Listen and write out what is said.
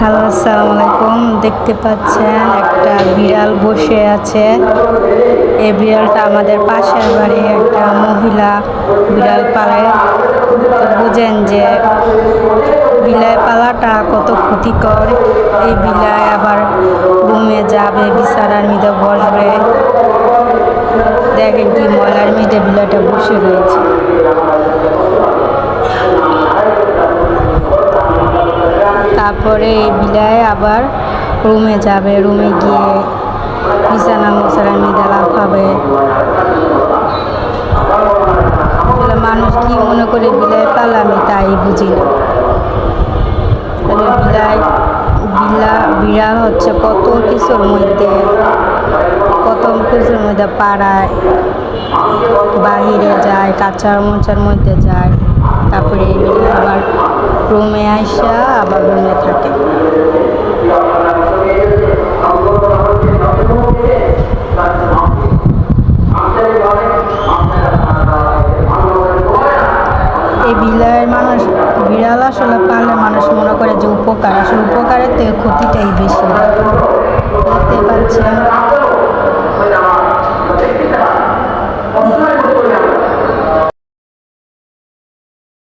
Hello, আসসালামু আলাইকুম। দেখতে পাচ্ছেন একটা বিড়াল বসে আছে। এই বিড়ালটা আমাদের পাশের বাড়ির একটা মহিলা বিড়াল পালে। তো বুঝেন যে বিলাই পালাটা কত ক্ষতিকর। এই বিলাই আবার রুমে যাবে, বিছানার মধ্যে বসবে। দেখেন কি ময়লার মধ্যে বিলাইটা বসে রয়েছে। তারপরে এই বিলাই আবার রুমে যাবে, রুমে গিয়ে বিছানা মশারার মধ্যে লাফাবে। মানুষ কি মনে করে বিলাই পালা, আমি তাই বুঝি না। বিড়াল হচ্ছে কত কিছুর মধ্যে পাড়ায়, বাহিরে যায়, কাঁচার মোচার মধ্যে যায়। তারপরে এই বিড়াল আবার রুমে আসা আবার রুমে থাকে। এই বিড়াল আসলে পারলে মানুষ মনে করে যে উপকার, আসলে উপকারের থেকে ক্ষতিটাই বেশি। দেখতে পাচ্ছেন